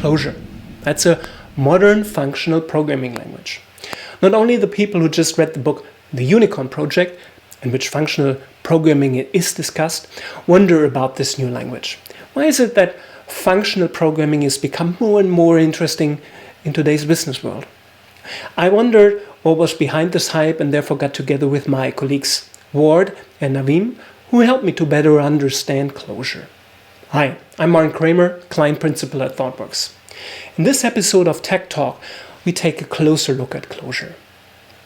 Clojure. That's a modern functional programming language. Not only the people who just read the book The Unicorn Project, in which functional programming is discussed, wonder about this new language. Why is it that functional programming has become more and more interesting in today's business world? I wondered what was behind this hype and therefore got together with my colleagues Ward and Naveen, who helped me to better understand Clojure. Hi, I'm Martin Kramer, Client Principal at ThoughtWorks. In this episode of Tech Talk, we take a closer look at Clojure.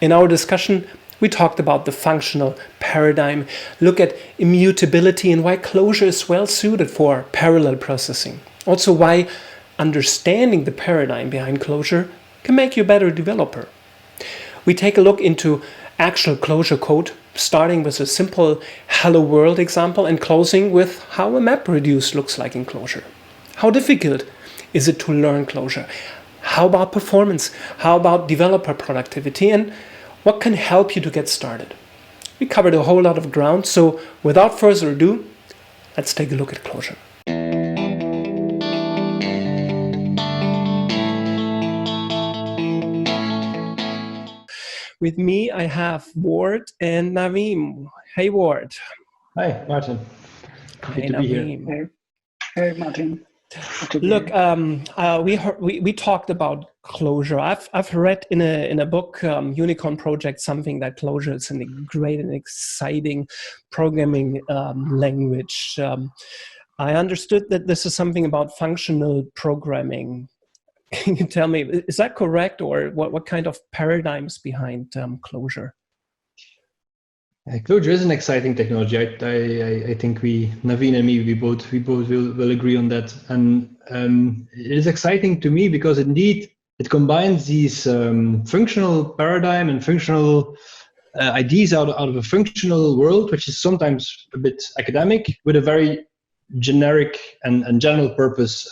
In our discussion, we talked about the functional paradigm, look at immutability and why Clojure is well suited for parallel processing. Also why understanding the paradigm behind Clojure can make you a better developer. We take a look into actual Clojure code, starting with a simple Hello World example and closing with how a map reduce looks like in Clojure. How difficult is it to learn Clojure? How about performance? How about developer productivity? And what can help you to get started? We covered a whole lot of ground, so without further ado, let's take a look at Clojure. With me, I have Ward and Naveen. Hey, Ward. Hi, Martin. Hey, Naveen. Hey, Martin. Look, we talked about Clojure. I've read in a book, Unicorn Project, something that Clojure is a great and exciting programming language. I understood that this is something about functional programming. Can you tell me, is that correct, or what kind of paradigms behind Clojure? Clojure is an exciting technology. I think Naveen and me, we both will agree on that. And it is exciting to me because indeed it combines these functional paradigm and functional ideas out of a functional world, which is sometimes a bit academic, with a very generic and general purpose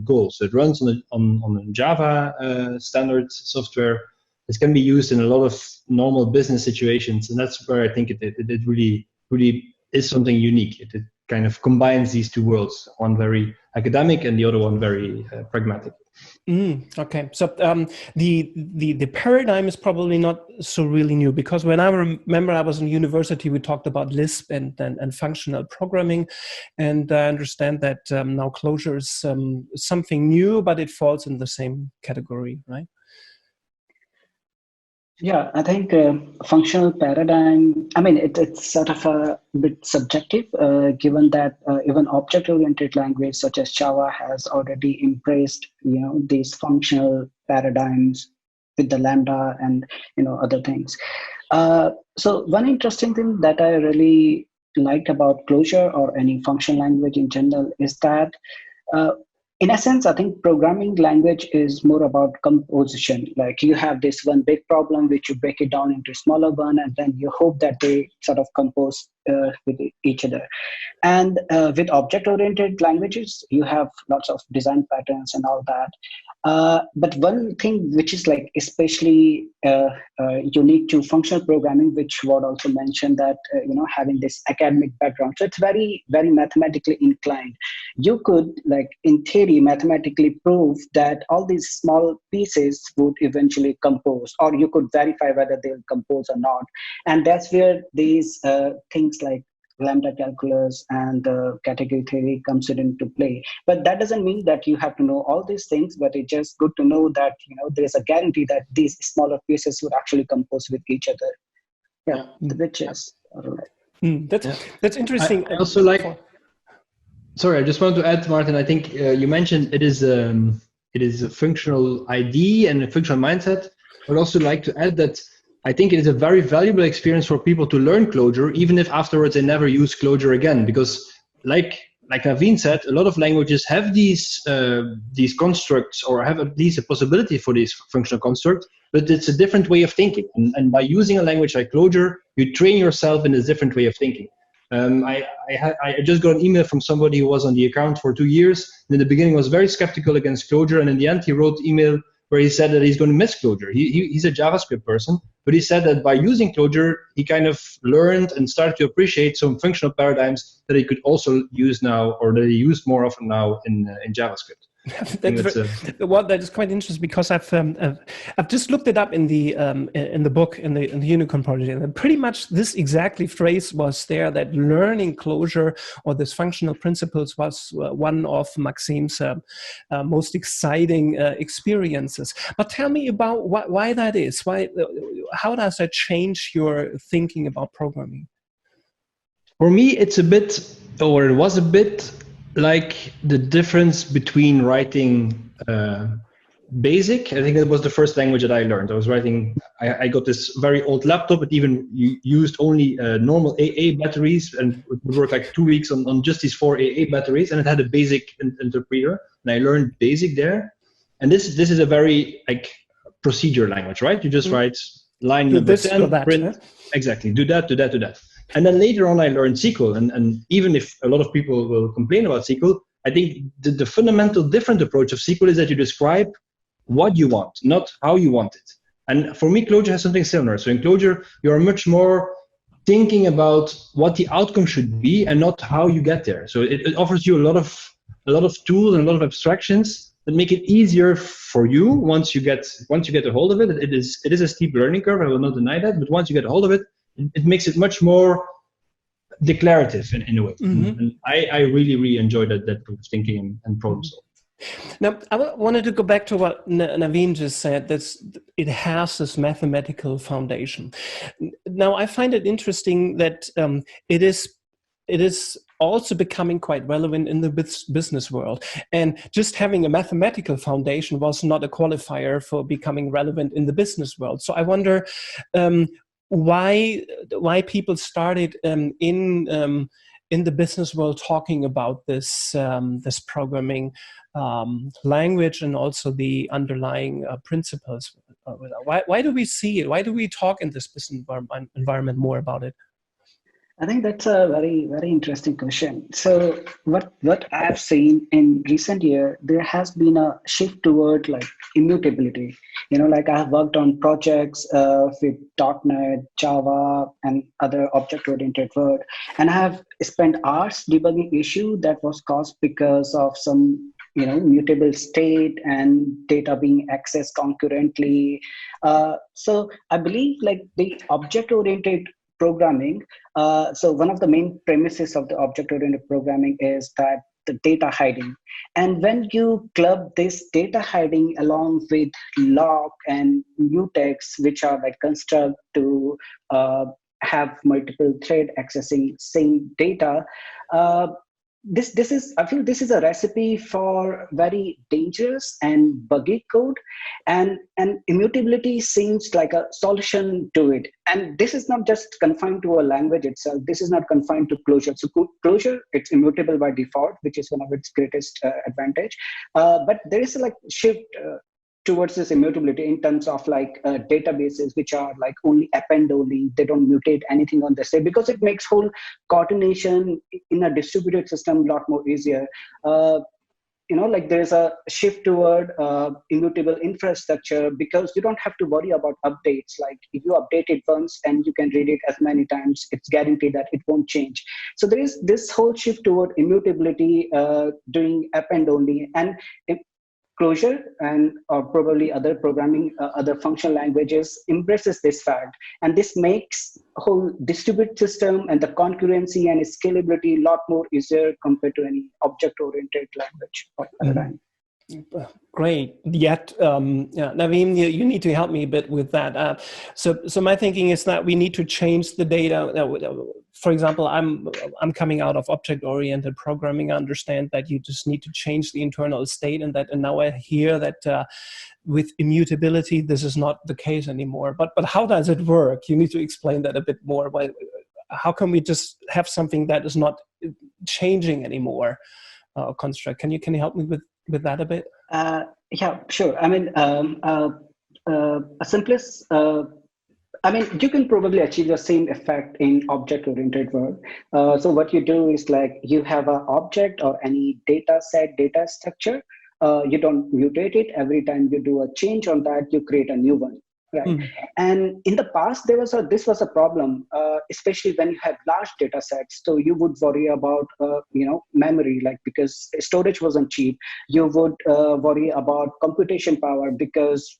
goal. So it runs on Java standard software. It can be used in a lot of normal business situations, and that's where I think it really is something unique. It kind of combines these two worlds, one very academic and the other one very pragmatic. Okay, so the paradigm is probably not so really new, because when I remember I was in university, we talked about Lisp and functional programming, and I understand that now Clojure is something new, but it falls in the same category, right? Yeah, I think functional paradigm, I mean, it's sort of a bit subjective, given that even object-oriented language such as Java has already embraced, these functional paradigms with the Lambda and, other things. So one interesting thing that I really like about Clojure or any functional language in general is that in essence, I think programming language is more about composition. Like you have this one big problem, which you break it down into smaller one, and then you hope that they sort of compose with each other. And with object-oriented languages, you have lots of design patterns and all that. But one thing which is like especially unique to functional programming, which Ward also mentioned, that having this academic background, so it's very, very mathematically inclined. You could, like in theory, mathematically prove that all these small pieces would eventually compose, or you could verify whether they'll compose or not. And that's where these things like lambda calculus and category theory comes into play. But that doesn't mean that you have to know all these things, but it's just good to know that there's a guarantee that these smaller pieces would actually compose with each other. Yeah, which is all right. That's interesting. I also like. Sorry, I just want to add, Martin. I think you mentioned it is a functional ID and a functional mindset. I'd also like to add that I think it is a very valuable experience for people to learn Clojure, even if afterwards they never use Clojure again. Because, like Naveen said, a lot of languages have these constructs, or have at least a possibility for these functional constructs, but it's a different way of thinking. And by using a language like Clojure, you train yourself in a different way of thinking. I just got an email from somebody who was on the account for 2 years, and in the beginning was very skeptical against Clojure, and in the end he wrote an email where he said that he's going to miss Clojure. He's a JavaScript person, but he said that by using Clojure, he kind of learned and started to appreciate some functional paradigms that he could also use now, or that he used more often now in JavaScript. Well, that is quite interesting because I've just looked it up in the book in the Unicorn project, and pretty much this exactly phrase was there, that learning Clojure or this functional principles was one of Maxim's most exciting experiences. But tell me about why that is. How does that change your thinking about programming? For me, it's a bit, or it was a bit, like the difference between writing BASIC. I think that was the first language that I learned. I was writing, I got this very old laptop. It even used only normal AA batteries, and it would work like 2 weeks on just these 4 AA batteries, and it had a BASIC interpreter, and I learned BASIC there. And this is a very like procedure language, right? You just write line number 10, print, huh? Exactly, do that, do that, do that. And then later on, I learned SQL. And even if a lot of people will complain about SQL, I think the fundamental different approach of SQL is that you describe what you want, not how you want it. And for me, Clojure has something similar. So in Clojure, you're much more thinking about what the outcome should be and not how you get there. So it offers you a lot of tools and a lot of abstractions that make it easier for you once you get a hold of it. It is a steep learning curve. I will not deny that. But once you get a hold of it, it makes it much more declarative in a way. Mm-hmm. And I really, really enjoyed that thinking and problem solving. Now, I wanted to go back to what Naveen just said, that it has this mathematical foundation. Now, I find it interesting that it is also becoming quite relevant in the business world. And just having a mathematical foundation was not a qualifier for becoming relevant in the business world. So I wonder why people started in the business world talking about this this programming language and also the underlying principles. Why do we see it? Why do we talk in this business environment more about it? I think that's a very, very interesting question. So what I've seen in recent year, there has been a shift toward like immutability. Like I have worked on projects with .NET, Java, and other object-oriented work, and I have spent hours debugging issue that was caused because of some mutable state and data being accessed concurrently. So I believe like the object-oriented programming. So one of the main premises of the object-oriented programming is that the data hiding. And when you club this data hiding along with lock and mutex, which are like construct to have multiple thread accessing same data, I feel this is a recipe for very dangerous and buggy code, and immutability seems like a solution to it. And this is not just confined to a language itself. This is not confined to Clojure. So Clojure, it's immutable by default, which is one of its greatest advantage. But there is a like shift towards this immutability in terms of like databases, which are like only append only. They don't mutate anything on the state, because it makes whole coordination in a distributed system a lot more easier. Like there's a shift toward immutable infrastructure, because you don't have to worry about updates. Like if you update it once and you can read it as many times, it's guaranteed that it won't change. So there is this whole shift toward immutability, doing append only. And Clojure and probably other programming, other functional languages embraces this fact, and this makes whole distributed system and the concurrency and scalability a lot more easier compared to any object-oriented language or paradigm. Great. Yet, Naveen, you need to help me a bit with that. So my thinking is that we need to change the data. For example, I'm coming out of object-oriented programming. I understand that you just need to change the internal state, and now I hear that with immutability, this is not the case anymore. But how does it work? You need to explain that a bit more. How can we just have something that is not changing anymore? Construct. Can you help me with that a bit? Yeah, sure. I mean, a simplest. You can probably achieve the same effect in object-oriented work. So what you do is like you have an object or any data set, data structure. You don't mutate it. Every time you do a change on that, you create a new one. right? Mm. And in the past, this was a problem, especially when you had large data sets. So you would worry about memory, like because storage wasn't cheap. You would worry about computation power because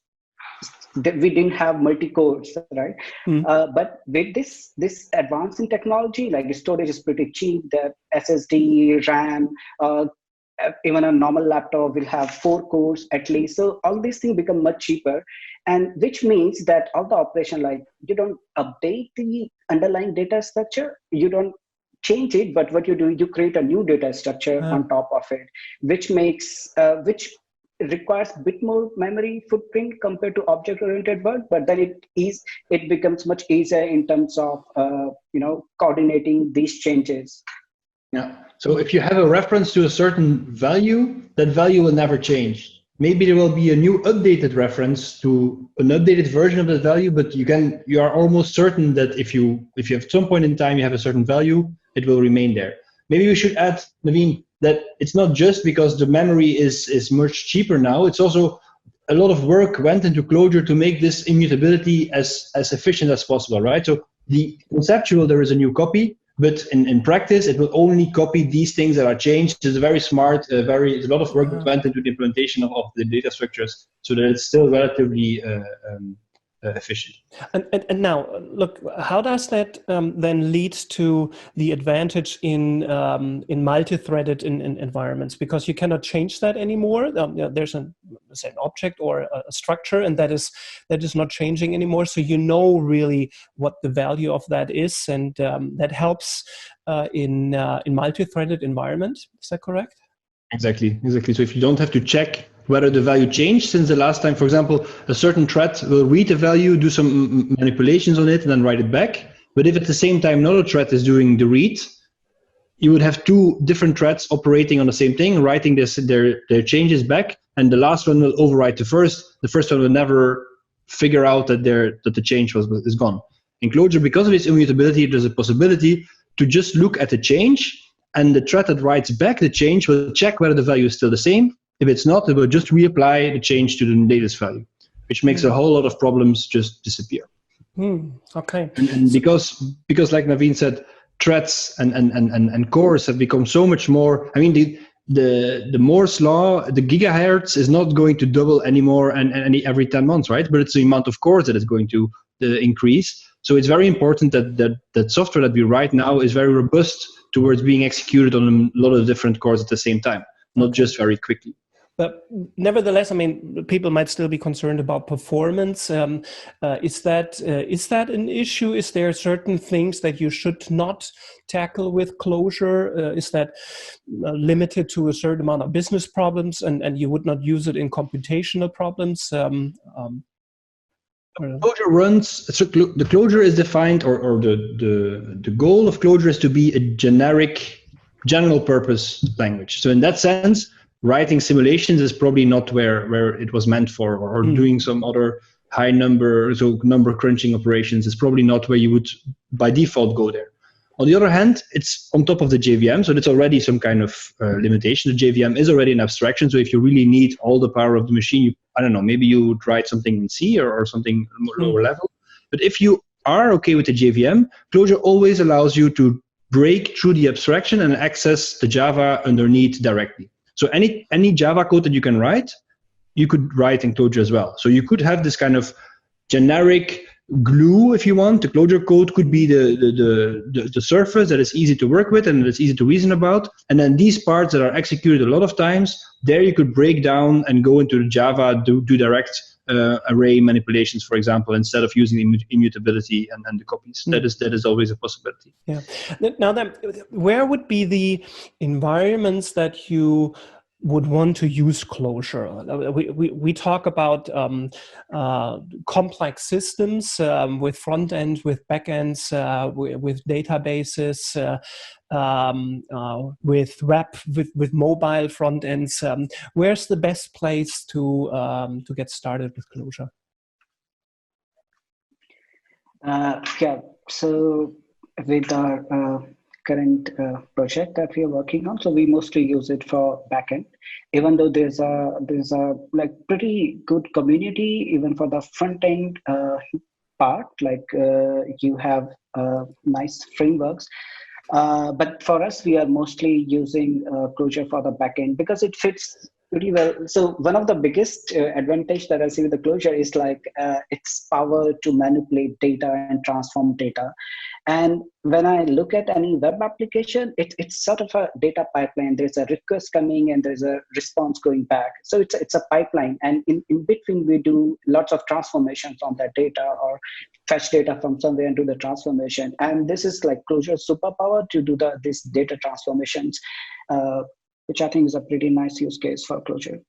we didn't have multi-cores, right? Mm. But with this advance in technology, like storage is pretty cheap. The SSD, RAM, even a normal laptop will have 4 cores at least. So all these things become much cheaper, and which means that all the operation, like you don't update the underlying data structure, you don't change it, but what you do, you create a new data structure on top of it, which makes which requires a bit more memory footprint compared to object-oriented work, but then it becomes much easier in terms of coordinating these changes. Yeah. So if you have a reference to a certain value, that value will never change. Maybe there will be a new updated reference to an updated version of that value, but you are almost certain that if you at some point in time you have a certain value, it will remain there. Maybe we should add, Naveen, that it's not just because the memory is much cheaper now. It's also a lot of work went into Clojure to make this immutability as efficient as possible, right? So the conceptual, there is a new copy, but in practice, it will only copy these things that are changed. It's a very smart, there's a lot of work that went into the implementation of the data structures so that it's still relatively efficient. And now, look, how does that then lead to the advantage in multi-threaded environments? Because you cannot change that anymore. There's an object or a structure, and that is not changing anymore. So you know really what the value of that is, and that helps in multi-threaded environment. Is that correct? Exactly. So if you don't have to check whether the value changed since the last time, for example, a certain thread will read the value, do some manipulations on it, and then write it back. But if at the same time another thread is doing the read, you would have two different threads operating on the same thing, writing their changes back, and the last one will overwrite the first. The first one will never figure out that the change is gone. In Clojure, because of its immutability, there's a possibility to just look at the change, and the thread that writes back the change will check whether the value is still the same. If it's not, it will just reapply the change to the latest value, which makes a whole lot of problems just disappear. Okay. And because like Naveen said, threads and cores have become so much more. I mean, the Moore's law, the gigahertz is not going to double anymore and every 10 months, right? But it's the amount of cores that is going to increase. So it's very important that software that we write now is very robust towards being executed on a lot of different cores at the same time, not just very quickly. But nevertheless, I mean, people might still be concerned about performance. Is that an issue? Is there certain things that you should not tackle with Clojure? Is that limited to a certain amount of business problems, and you would not use it in computational problems? Clojure runs. So the Clojure is defined, or the goal of Clojure is to be a general purpose language. So in that sense, writing simulations is probably not where it was meant for, or doing some other high number crunching operations is probably not where you would by default go there. On the other hand, it's on top of the JVM, so that's already some kind of limitation. The JVM is already an abstraction, so if you really need all the power of the machine, I don't know, maybe you would write something in C or something lower level. But if you are okay with the JVM, Clojure always allows you to break through the abstraction and access the Java underneath directly. So any Java code that you can write, you could write in Clojure as well. So you could have this kind of generic glue, if you want. The Clojure code could be the surface that is easy to work with and that is easy to reason about. And then these parts that are executed a lot of times, there you could break down and go into the Java, do direct array manipulations, for example, instead of using immutability and the copies. That is always a possibility. Yeah. Now then, where would be the environments that you would want to use Clojure? We talk about complex systems with front end, with back ends, with databases, with web, with mobile front ends. Where's the best place to get started with Clojure? Yeah. So with our current project that we are working on. So we mostly use it for backend, even though there's a like pretty good community even for the front end part. Like you have nice frameworks. But for us, we are mostly using Clojure for the backend because it fits pretty well. So one of the biggest advantage that I see with the Clojure is like its power to manipulate data and transform data. And when I look at any web application, it's sort of a data pipeline. There's a request coming and there's a response going back. So it's a pipeline. And in between, we do lots of transformations on that data or fetch data from somewhere and do the transformation. And this is like Clojure's superpower to do this data transformations, which I think is a pretty nice use case for Clojure.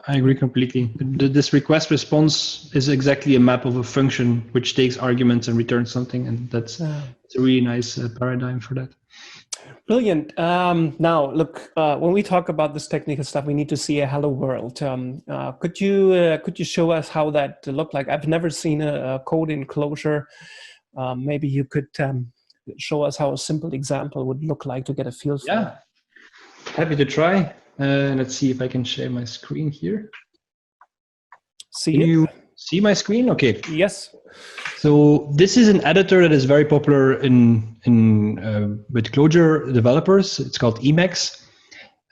I agree completely. This request response is exactly a map of a function which takes arguments and returns something, and it's a really nice paradigm for that. Brilliant. Now, look, when we talk about this technical stuff, we need to see a hello world. Could you show us how that looked like? I've never seen a code in Clojure. Maybe you could show us how a simple example would look like to get a feel for it. Yeah, happy to try. Let's see if I can share my screen here. Can you see my screen? Okay. Yes. So this is an editor that is very popular with Clojure developers. It's called Emacs.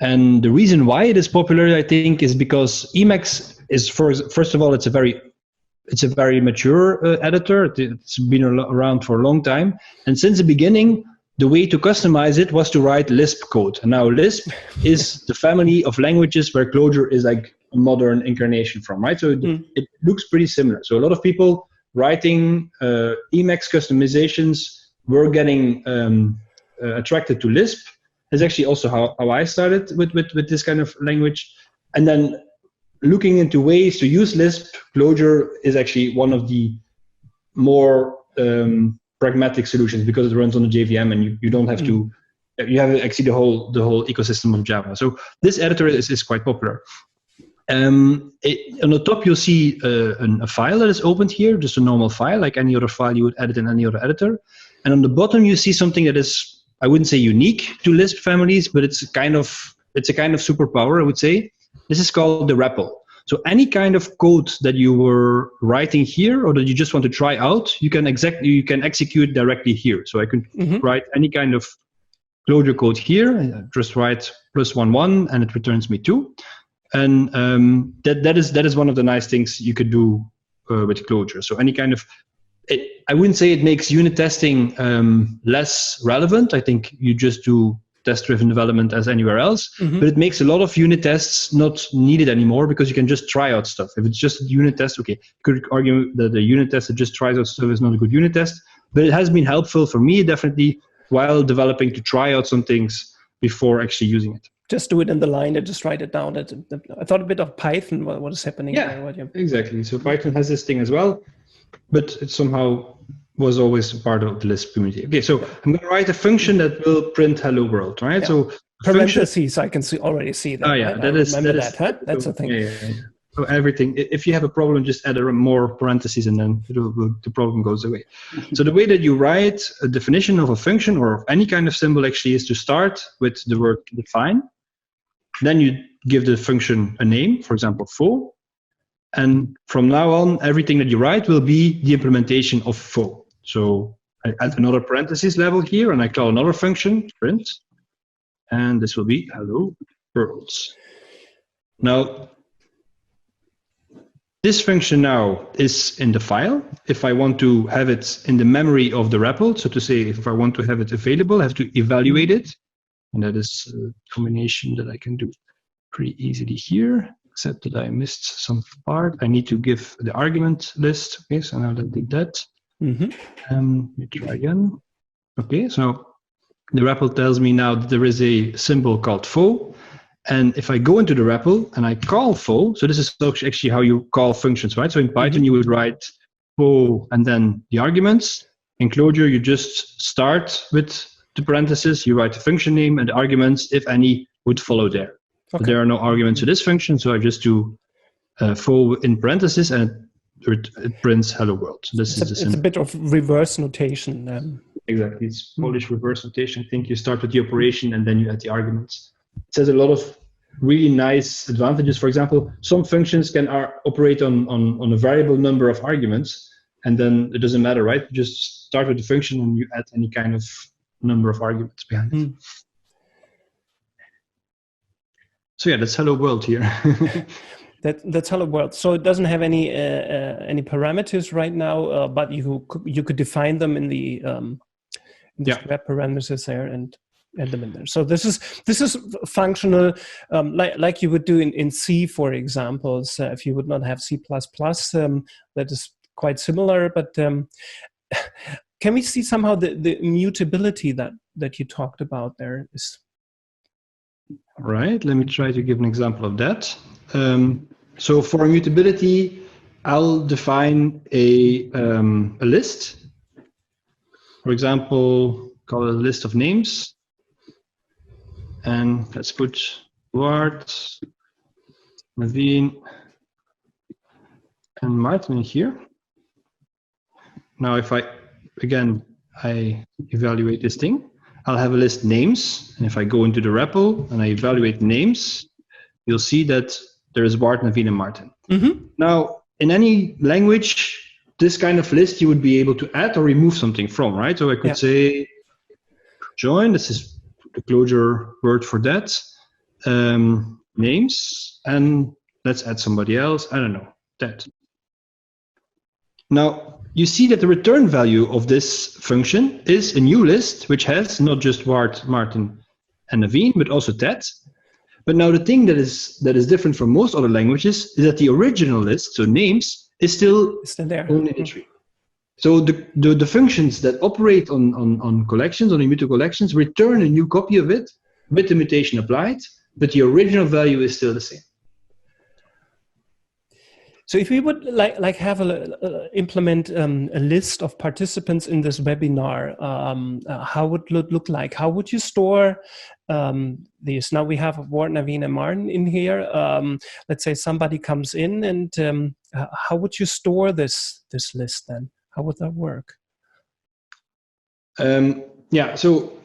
And the reason why it is popular, I think, is because Emacs is, first of all, it's a very mature editor. It's been around for a long time. And since the beginning, the way to customize it was to write Lisp code. And now Lisp is the family of languages where Clojure is like a modern incarnation from, right? So it looks pretty similar. So a lot of people writing Emacs customizations were getting attracted to Lisp. That's actually also how I started with this kind of language. And then looking into ways to use Lisp, Clojure is actually one of the more pragmatic solutions because it runs on the JVM and you don't have to, you have actually the whole ecosystem of Java. So this editor is quite popular. On the top, you'll see a file that is opened here, just a normal file, like any other file you would edit in any other editor. And on the bottom, you see something that is, I wouldn't say unique to Lisp families, but it's a kind of superpower, I would say. This is called the REPL. So any kind of code that you were writing here or that you just want to try out, you can execute directly here. So I can write any kind of Clojure code here, and just write +11 and it returns me 2. And that is one of the nice things you could do with Clojure. So any kind of, I wouldn't say it makes unit testing less relevant. I think you just do test-driven development as anywhere else, but it makes a lot of unit tests not needed anymore because you can just try out stuff. If it's just a unit test, okay, you could argue that the unit test that just tries out stuff is not a good unit test, but it has been helpful for me definitely while developing to try out some things before actually using it. Just do it in the line and just write it down. I thought a bit of Python, what is happening there? Exactly. So Python has this thing as well, but it somehow was always part of the Lisp community. Okay, so I'm going to write a function that will print hello world, right? Yeah. So parentheses, I can already see that. Oh yeah, right? That's a thing. Yeah. So everything, if you have a problem, just add more parentheses and then the problem goes away. So the way that you write a definition of a function or of any kind of symbol actually is to start with the word define. Then you give the function a name, for example, foo. And from now on, everything that you write will be the implementation of foo. So I add another parentheses level here and I call another function, print. And this will be hello worlds. Now, this function now is in the file. If I want to have it in the memory of the REPL, so to say, if I want to have it available, I have to evaluate it. And that is a combination that I can do pretty easily here, except that I missed some part. I need to give the argument list. Okay, so now let's do that. Let me try again. Okay, so the REPL tells me now that there is a symbol called foo. And if I go into the REPL and I call foo, so this is actually how you call functions, right? So in Python, you would write foo and then the arguments. In Clojure, you just start with the parentheses, you write the function name and the arguments, if any, would follow there. Okay. But there are no arguments to this function, so I just do foo in parentheses and it it prints hello world. This is it's a bit of reverse notation. Exactly, it's Polish reverse notation. I think you start with the operation and then you add the arguments. It has a lot of really nice advantages. For example, some functions can operate on a variable number of arguments, and then it doesn't matter, right? You just start with the function and you add any kind of number of arguments behind it. So yeah, that's hello world here. That's hello world. So it doesn't have any parameters right now, but you could define them in the web parameters there and add them in there. So this is functional, like you would do in C, for example. So if you would not have C++, that is quite similar. But can we see somehow the immutability that you talked about there is? All right, let me try to give an example of that. So for immutability, I'll define a list. For example, call it a list of names. And let's put Bart, Naveen, and Martin here. Now, if I evaluate this thing, I'll have a list names. And if I go into the REPL and I evaluate names, you'll see that there is Bart, Naveen, and Martin. Now, in any language, this kind of list you would be able to add or remove something from, right? So I could say join, this is the Clojure word for that, names, and let's add somebody else, I don't know, that. Now, you see that the return value of this function is a new list, which has not just Bart, Martin, and Naveen, but also Ted. But now the thing that is different from most other languages is that the original list, so names, is still there. Only in the tree. So the functions that operate on collections, on immutable collections, return a new copy of it with the mutation applied, but the original value is still the same. So if we would like have implement a list of participants in this webinar, how would it look like? How would you store these? Now we have Bart, Naveen, and Martin in here. Let's say somebody comes in, and how would you store this list then? How would that work? Yeah, so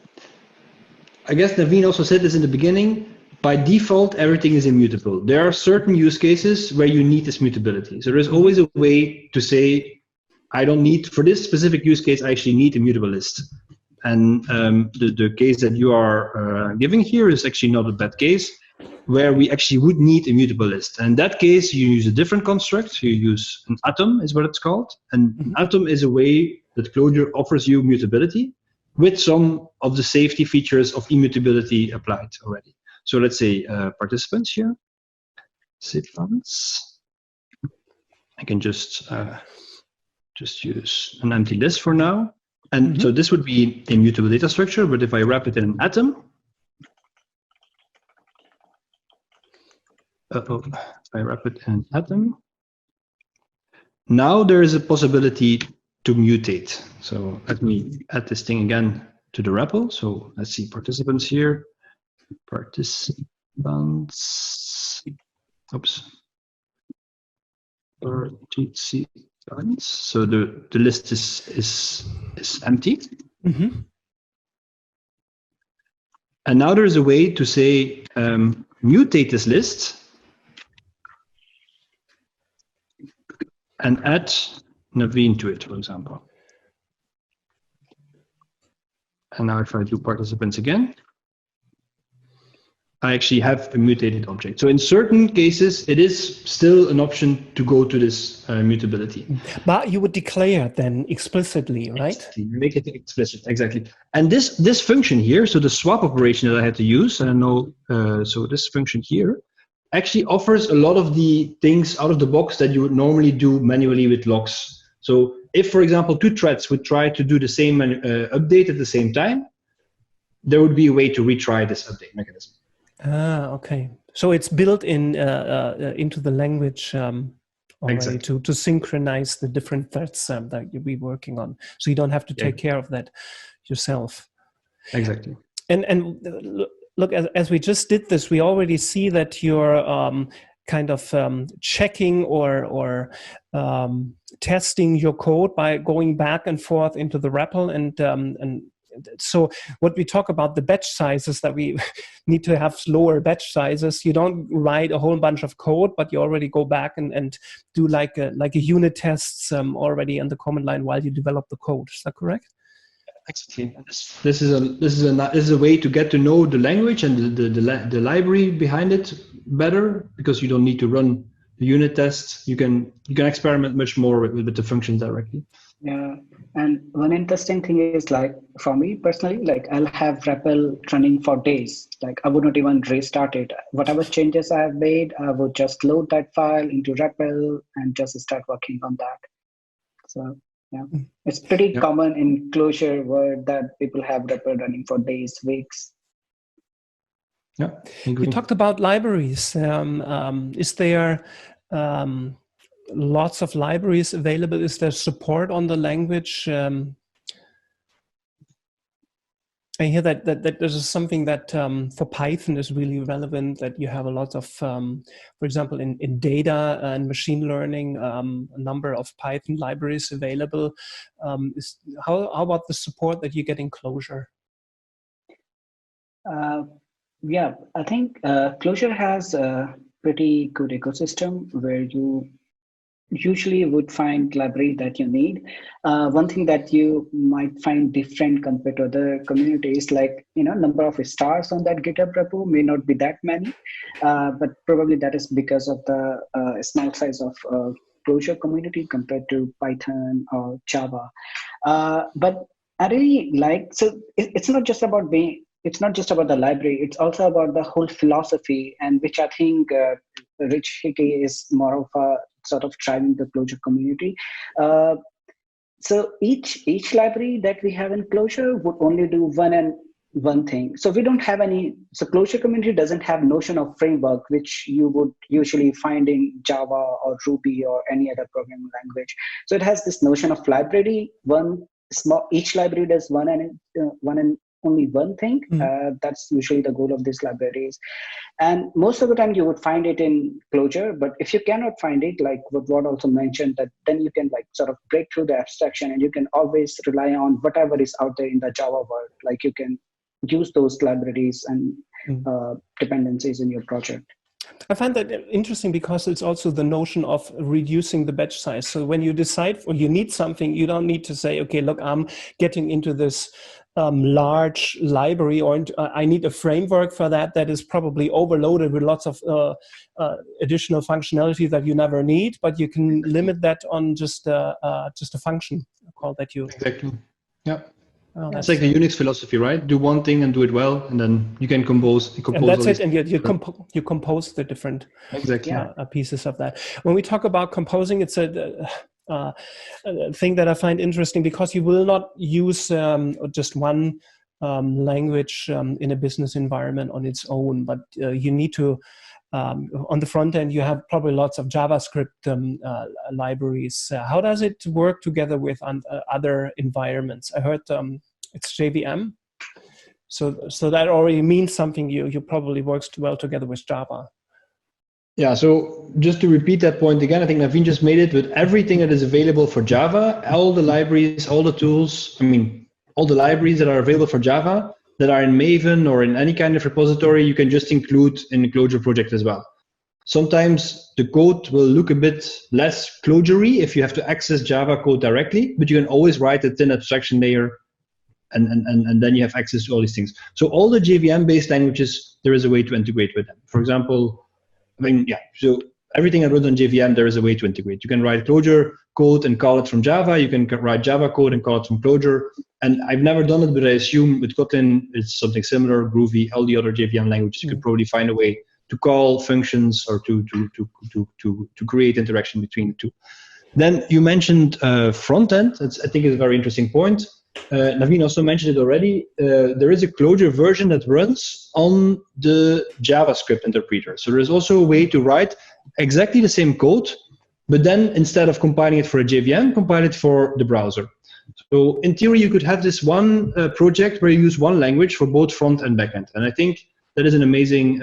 I guess Naveen also said this in the beginning. By default, everything is immutable. There are certain use cases where you need this mutability. So there's always a way to say, I don't need, for this specific use case, I actually need a mutable list. And the case that you are giving here is actually not a bad case, where we actually would need a mutable list. And in that case, you use a different construct. You use an atom, is what it's called. And an atom is a way that Clojure offers you mutability with some of the safety features of immutability applied already. So let's say participants here, citizens. I can just use an empty list for now. And so this would be a mutable data structure, but if I wrap it in an atom, if I wrap it in an atom, now there is a possibility to mutate. So let me add this thing again to the REPL. So let's see participants here. Participants, oops, participants. So the list is empty. And now there's a way to say mutate this list and add Naveen to it, for example. And now if I do participants again, I actually have a mutated object. So in certain cases, it is still an option to go to this mutability. But you would declare then explicitly, right? Exactly. Make it explicit, exactly. And this function here, so the swap operation that I had to use, and I know, so this function here actually offers a lot of the things out of the box that you would normally do manually with logs. So if, for example, two threads would try to do the same update at the same time, there would be a way to retry this update mechanism. Ah, okay. So it's built in into the language already to synchronize the different threads that you'll be working on. So you don't have to take care of that yourself. Exactly. And look, as we just did this, we already see that you're kind of checking or testing your code by going back and forth into the REPL, and so what we talk about the batch sizes, that we need to have lower batch sizes. You don't write a whole bunch of code, but you already go back and do like a unit tests already on the command line while you develop the code. Is that correct? Exactly. This is a way to get to know the language and the library behind it better, because you don't need to run the unit tests. You can experiment much more with the functions directly. Yeah, and one interesting thing is, like, for me personally, like, I'll have REPL running for days. Like, I would not even restart it. Whatever changes I have made, I would just load that file into REPL and just start working on that. So yeah, it's pretty common in Clojure world that people have REPL running for days, weeks. Yeah, we talked about libraries. Is there lots of libraries available? Is there support on the language? I hear that this is something that for Python is really relevant, that you have a lot of, for example, in data and machine learning, a number of Python libraries available. How about the support that you get in Clojure? Yeah, I think Clojure has a pretty good ecosystem where you usually would find library that you need. One thing that you might find different compared to other communities, like, number of stars on that GitHub repo may not be that many, but probably that is because of the small size of Clojure community compared to Python or Java. But I really like, so it's not just about the library, it's also about the whole philosophy, and which I think Rich Hickey is more of a sort of driving the Clojure community. So each library that we have in Clojure would only do one thing. So we don't have any, so Clojure community doesn't have notion of framework, which you would usually find in Java or Ruby or any other programming language. So it has this notion of library. Each library does one and only one thing. That's usually the goal of these libraries. And most of the time you would find it in Clojure, but if you cannot find it, like what Rod also mentioned, that then you can like sort of break through the abstraction, and you can always rely on whatever is out there in the Java world. Like, you can use those libraries and dependencies in your project. I find that interesting because it's also the notion of reducing the batch size. So when you decide or you need something, you don't need to say, okay, look, I'm getting into this large library, or I need a framework for that is probably overloaded with lots of additional functionality that you never need, but you can limit that on just a function call that you... Exactly. Yeah. Oh, it's like the Unix philosophy, right? Do one thing and do it well, and then you can compose. And that's it, and you compose the different pieces of that. When we talk about composing, it's a thing that I find interesting, because you will not use just one language in a business environment on its own, but you need to, on the front end, you have probably lots of JavaScript libraries. How does it work together with other environments? I heard it's JVM. So that already means something. You probably works well together with Java. Yeah, so just to repeat that point again, I think Naveen just made it with everything that is available for Java, all the libraries, all the tools, all the libraries that are available for Java that are in Maven or in any kind of repository, you can just include in the Clojure project as well. Sometimes the code will look a bit less Clojure-y if you have to access Java code directly, but you can always write a thin abstraction layer and then you have access to all these things. So all the JVM-based languages, there is a way to integrate with them. For example, so everything that runs on JVM, there is a way to integrate. You can write Clojure code and call it from Java. You can write Java code and call it from Clojure. And I've never done it, but I assume with Kotlin, it's something similar. Groovy, all the other JVM languages, you could probably find a way to call functions or to create interaction between the two. Then you mentioned front end. I think it's a very interesting point. Naveen also mentioned it already. There is a Clojure version that runs on the JavaScript interpreter. So there's also a way to write exactly the same code, but then instead of compiling it for a JVM, compile it for the browser. So in theory, you could have this one project where you use one language for both front and backend. And I think that is an amazing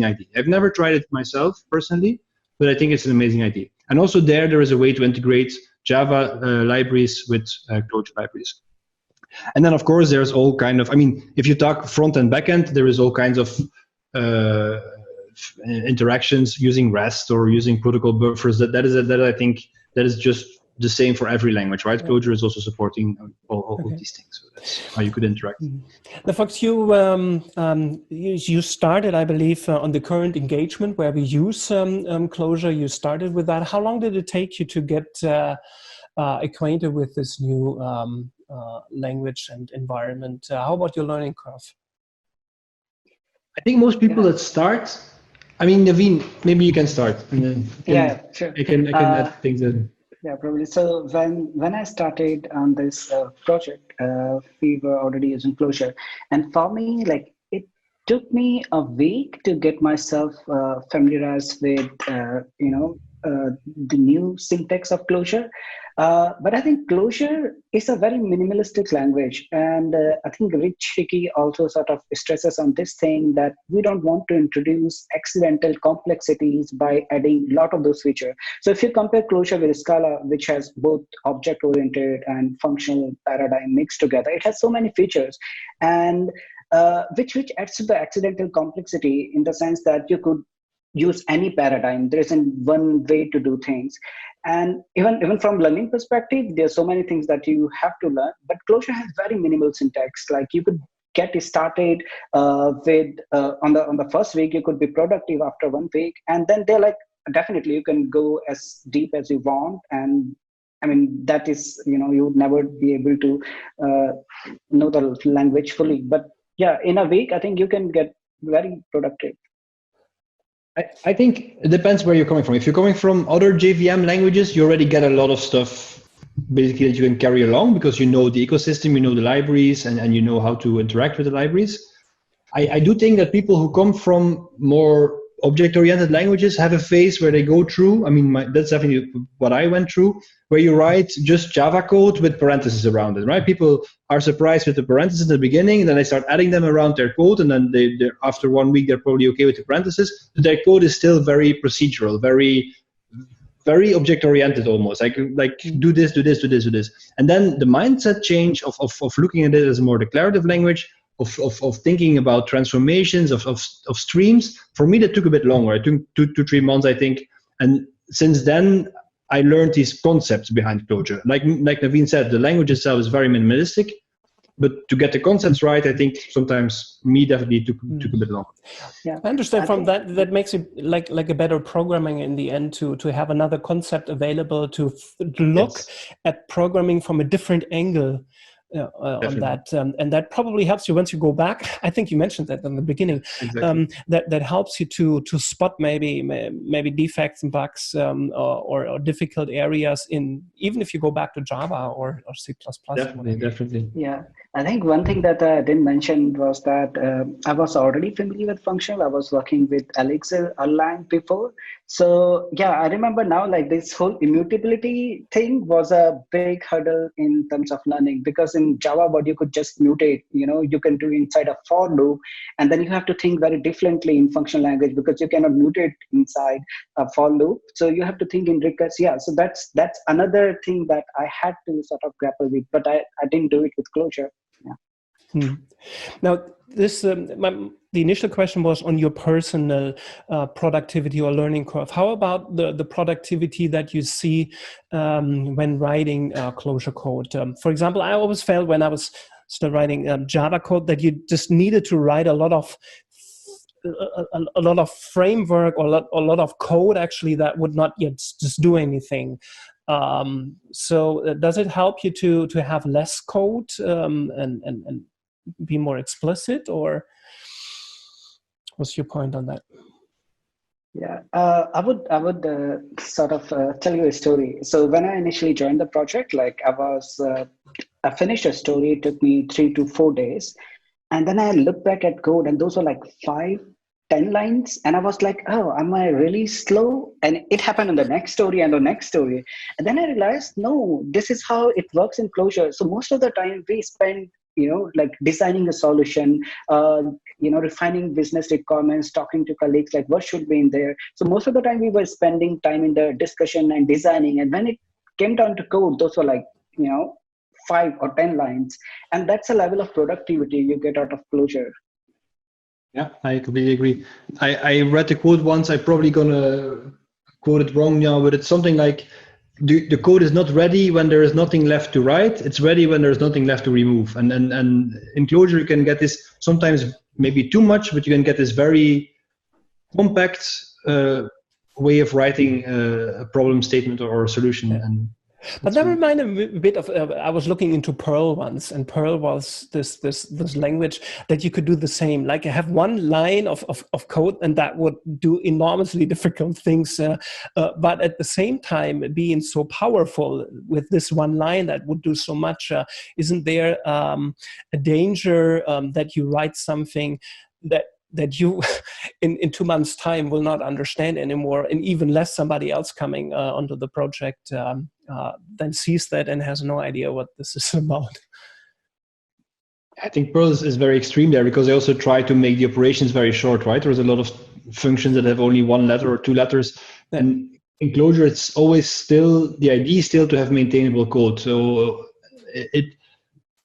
idea. I've never tried it myself personally, but I think it's an amazing idea. And also there is a way to integrate Java libraries with Clojure libraries. And then, of course, there's all kind of, I mean, if you talk front and back end, there is all kinds of interactions using REST or using protocol buffers. That I think that is just the same for every language, right? Yeah. Clojure is also supporting all these things. So that's how you could interact. Now, Fox, you started, I believe, on the current engagement where we use Clojure. You started with that. How long did it take you to get acquainted with this new language and environment? How about your learning curve? I think most people that start, I mean, Naveen, maybe you can start. And then sure. I can add things in. Yeah, probably. So when I started on this project, we were already using Clojure, and for me, like, it took me a week to get myself familiarized with the new syntax of Clojure. But I think Clojure is a very minimalistic language. And I think Rich Hickey also sort of stresses on this thing that we don't want to introduce accidental complexities by adding a lot of those features. So if you compare Clojure with Scala, which has both object-oriented and functional paradigm mixed together, it has so many features, and which adds to the accidental complexity in the sense that you could use any paradigm. There isn't one way to do things. And even from learning perspective, there's so many things that you have to learn, but Clojure has very minimal syntax. Like, you could get started with on the first week, you could be productive after 1 week. And then they're like, definitely you can go as deep as you want. And I mean, that is, you would never be able to know the language fully. But yeah, in a week, I think you can get very productive. I think it depends where you're coming from. If you're coming from other JVM languages, you already get a lot of stuff basically that you can carry along because you know the ecosystem, you know the libraries, and you know how to interact with the libraries. I do think that people who come from more object-oriented languages have a phase where they go through, I mean, that's definitely what I went through, where you write just Java code with parentheses around it, right? People are surprised with the parentheses in the beginning, and then they start adding them around their code, and then after 1 week, they're probably okay with the parentheses. But their code is still very procedural, very object-oriented almost, like do this, do this, do this, do this. And then the mindset change of looking at it as a more declarative language, of thinking about transformations of streams, for me that took a bit longer. It took 2 to 3 months, I think. And since then, I learned these concepts behind Clojure. Like Naveen said, the language itself is very minimalistic, but to get the concepts right, I think sometimes definitely took a bit longer. Yeah, I understand from that makes it like a better programming in the end to have another concept available to look at programming from a different angle. On that, and that probably helps you once you go back. I think you mentioned that in the beginning. Exactly. That helps you to spot maybe defects and bugs or difficult areas even if you go back to Java or C++. Definitely. Yeah, I think one thing that I didn't mention was that I was already familiar with functional. I was working with Elixir Erlang before. So yeah, I remember now, like, this whole immutability thing was a big hurdle in terms of learning, because in Java, what you could just mutate, you can do inside a for loop, and then you have to think very differently in functional language because you cannot mutate inside a for loop. So you have to think in recursive. Yeah, so that's another thing that I had to sort of grapple with, but I didn't do it with Clojure. Yeah. Now, this the initial question was on your personal productivity or learning curve. How about the productivity that you see when writing Clojure code? For example, I always felt when I was still writing Java code that you just needed to write a lot of framework or a lot of code actually that would not yet just do anything. So does it help you to have less code and be more explicit, or what's your point on that? Yeah, I would sort of tell you a story. So when I initially joined the project, like, I finished a story. It took me 3 to 4 days, and then I looked back at code, and those were like 5-10 lines, and I was like, oh, am I really slow? And it happened on the next story and the next story, and then I realized, no, this is how it works in Clojure. So most of the time we spend like designing a solution, refining business requirements, talking to colleagues, like what should be in there. So most of the time we were spending time in the discussion and designing. And when it came down to code, those were like, 5 or 10 lines. And that's a level of productivity you get out of Clojure. Yeah, I completely agree. I read the quote once. I'm probably gonna quote it wrong now, but it's something like, the code is not ready when there is nothing left to write. It's ready when there's nothing left to remove. And in Clojure, you can get this sometimes maybe too much, but you can get this very compact way of writing a problem statement or a solution. And but that reminded me a bit of, I was looking into Perl once, and Perl was this language that you could do the same. Like you have one line of code, and that would do enormously difficult things. But at the same time, being so powerful with this one line that would do so much, isn't there a danger that you write something that you in 2 months' time will not understand anymore, and even less somebody else coming onto the project then sees that and has no idea what this is about? I think Perl is very extreme there, because they also try to make the operations very short, right? There's a lot of functions that have only 1 letter or 2 letters. Yeah. And in Clojure, it's always still, the idea is still to have maintainable code. So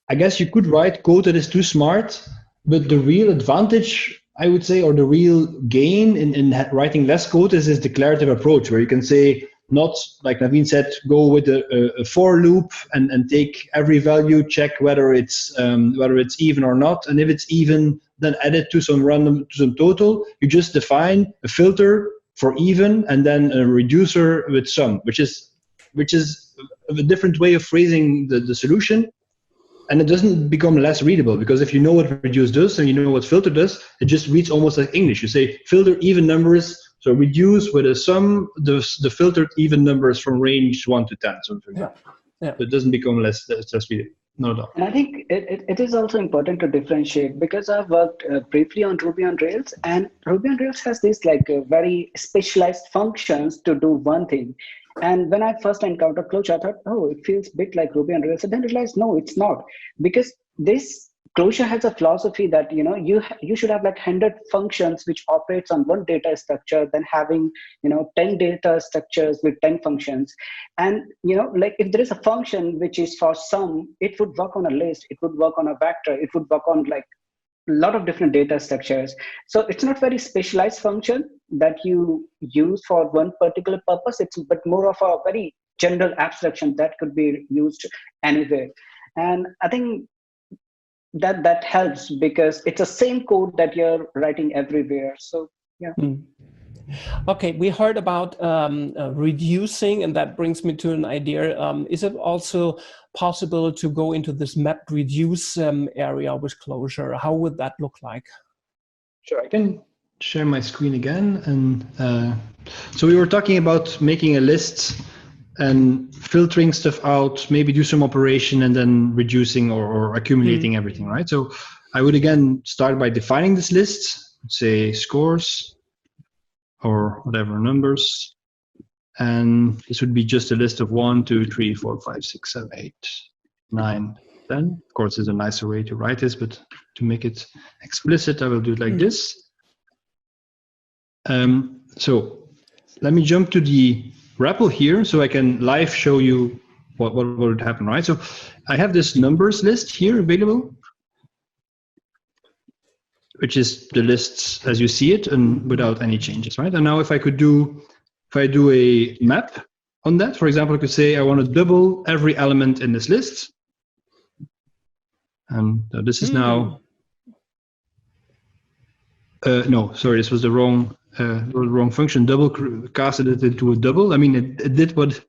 I guess you could write code that is too smart, but the real advantage, I would say, or the real gain in writing less code is this declarative approach, where you can say, not like Naveen said, go with a for loop and take every value, check whether it's even or not, and if it's even, then add it to some total. You just define a filter for even and then a reducer with sum, which is a different way of phrasing the solution. And it doesn't become less readable, because if you know what reduce does and you know what filter does, it just reads almost like English. You say filter even numbers, so reduce with a sum the filtered even numbers from range 1 to 10, something like that. Yeah. It doesn't become less readable. No doubt. And I think it is also important to differentiate, because I've worked briefly on Ruby on Rails, and Ruby on Rails has these like very specialized functions to do one thing. And when I first encountered Clojure, I thought, oh, it feels a bit like Ruby on Rails. And then realized, no, it's not. Because this Clojure has a philosophy that, you should have like 100 functions which operates on one data structure, then having, 10 data structures with 10 functions. And, like if there is a function which is for sum, it would work on a list, it would work on a vector, it would work on like a lot of different data structures. So it's not very specialized function that you use for one particular purpose. It's but more of a very general abstraction that could be used anywhere. And I think that helps, because it's the same code that you're writing everywhere. So yeah. Okay, we heard about reducing, and that brings me to an idea. Is it also possible to go into this map reduce area with Clojure? How would that look like? Sure, I can share my screen again. And so we were talking about making a list and filtering stuff out, maybe do some operation and then reducing or accumulating everything, right? So I would again start by defining this list, say scores or whatever numbers. And this would be just a list of 1, 2, 3, 4, 5, 6, 7, 8, 9, 10. Of course, there's a nicer way to write this, but to make it explicit, I will do it like this. So let me jump to the REPL here so I can live show you what would happen, right? So I have this numbers list here available, which is the lists as you see it and without any changes, right? And now if I do a map on that, for example, I could say I want to double every element in this list. And this is now, no, sorry, this was the wrong function. Double casted it into a double. I mean, it did what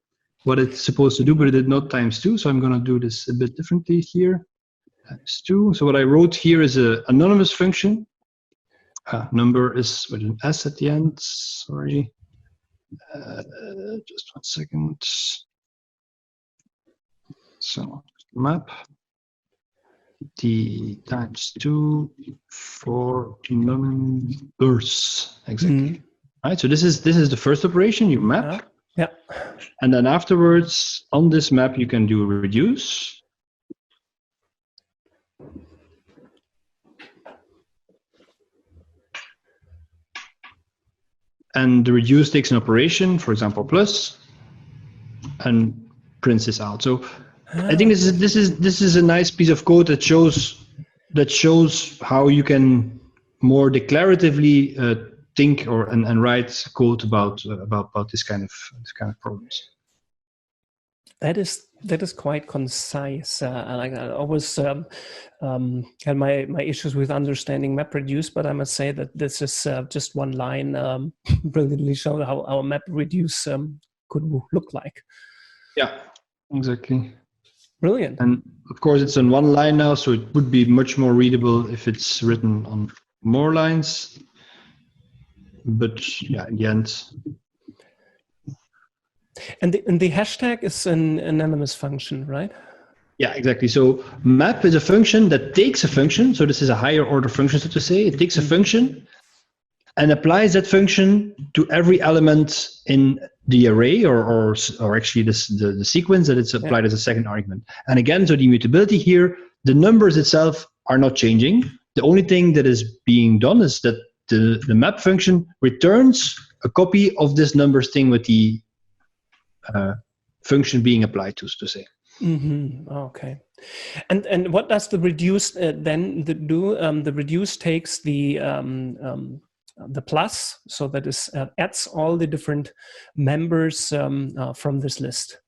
it's supposed to do, but it did not ×2. So I'm going to do this a bit differently here. ×2. So what I wrote here is an anonymous function. Number is with an S at the end. Sorry. Just 1 second. So map the ×2 for numbers, exactly. Right. So this is the first operation. You map. Yeah. And then afterwards on this map you can do a reduce. and the reduce takes an operation, for example, plus, and prints this out. So I think this is a nice piece of code that shows how you can more declaratively think and write code about this kind of problems. That is quite concise. I always had my issues with understanding MapReduce, but I must say that this is just one line brilliantly showed how our MapReduce could look like. Yeah, exactly. Brilliant. And of course, it's on one line now, so it would be much more readable if it's written on more lines. But yeah, in the end. And the hashtag is an anonymous function, right? Yeah, exactly. So map is a function that takes a function. So this is a higher order function, so to say. It takes a function and applies that function to every element in the array, or actually the sequence that it's applied as a second argument. And again, so the immutability here, the numbers itself are not changing. The only thing that is being done is that the map function returns a copy of this numbers thing with the function being applied to say. Mm-hmm. Okay. And what does the reduce then do? The reduce takes the plus, so that is adds all the different members from this list.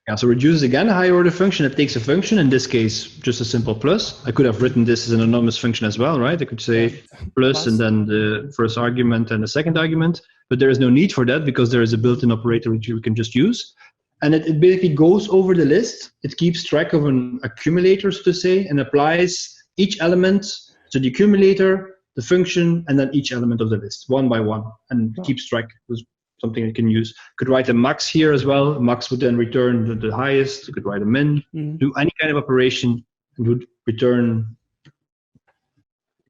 Yeah, so reduce is again a higher order function that takes a function, in this case just a simple plus. I could have written this as an anonymous function as well, right? I could say plus and then the first argument and the second argument, but there is no need for that because there is a built-in operator which we can just use. And it basically goes over the list. It keeps track of an accumulator, so to say, and applies each element, so the accumulator, the function, and then each element of the list, one by one, and keeps track. With something you can use. Could write a max here as well. Max would then return the highest. You could write a min, do any kind of operation, and would return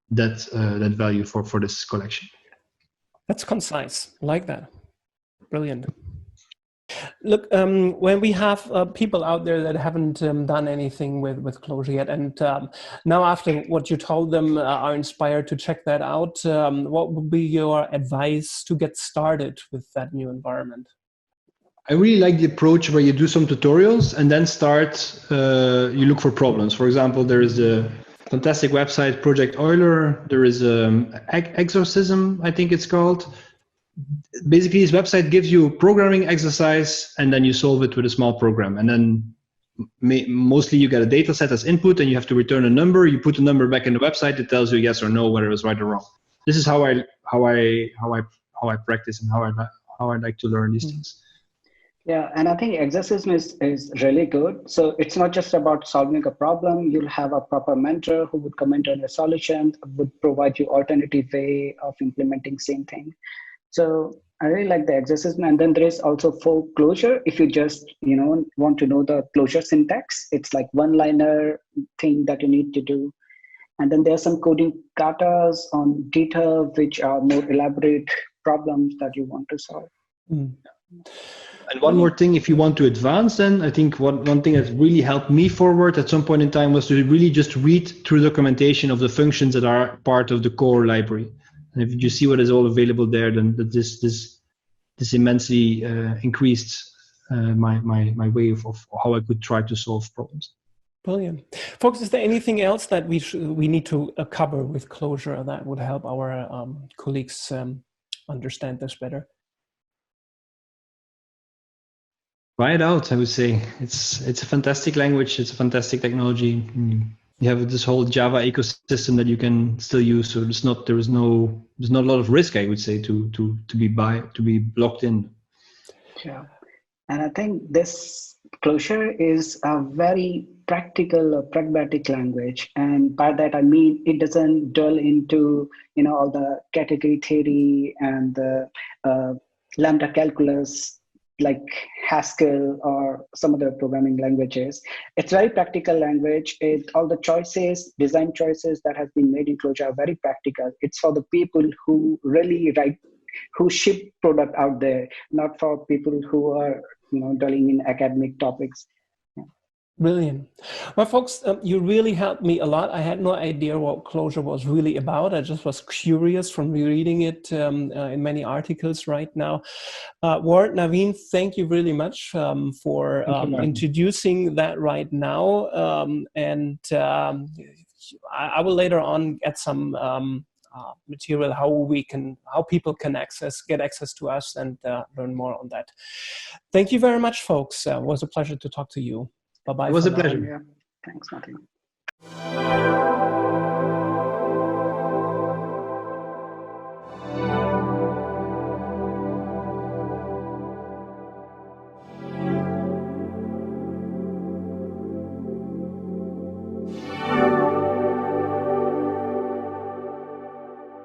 that that value for this collection. That's concise. I like that. Brilliant. Look, when we have people out there that haven't done anything with Clojure yet, and now after what you told them are inspired to check that out, what would be your advice to get started with that new environment? I really like the approach where you do some tutorials and then start, you look for problems. For example, there is a fantastic website, Project Euler. There is Exorcism, I think it's called. Basically, this website gives you a programming exercise and then you solve it with a small program. And then mostly you get a data set as input and you have to return a number. You put the number back in the website. It tells you yes or no, whether it was right or wrong. This is how I practice and how I like to learn these things. Yeah, and I think exorcism is really good. So it's not just about solving a problem. You'll have a proper mentor who would comment on your solution, would provide you alternative way of implementing same thing. So I really like the exorcism. And then there is also for Clojure, if you just want to know the Clojure syntax, it's like one-liner thing that you need to do. And then there are some coding katas on GitHub, which are more elaborate problems that you want to solve. And one more thing, if you want to advance, then I think one thing that really helped me forward at some point in time was to really just read through documentation of the functions that are part of the core library. And if you see what is all available there, then this immensely increased my way of how I could try to solve problems. Brilliant. Folks, is there anything else that we need to cover with Clojure that would help our colleagues understand this better? Try it out, I would say. It's a fantastic language. It's a fantastic technology. You have this whole Java ecosystem that you can still use. So there's not a lot of risk, I would say, to be blocked in. Yeah, and I think this Clojure is a very practical, pragmatic language, and by that I mean it doesn't delve into all the category theory and the lambda calculus like Haskell or some other programming languages. It's very practical language. All the choices, design choices that have been made in Clojure are very practical. It's for the people who really who ship product out there, not for people who are dealing in academic topics. Brilliant. Well, folks, you really helped me a lot. I had no idea what Clojure was really about. I just was curious from reading it in many articles right now. Ward, Naveen, thank you really much for introducing that right now. I will later on get some material how people can get access to us and learn more on that. Thank you very much, folks. It was a pleasure to talk to you. Bye-bye. It was a pleasure. Yeah. Thanks, Martin.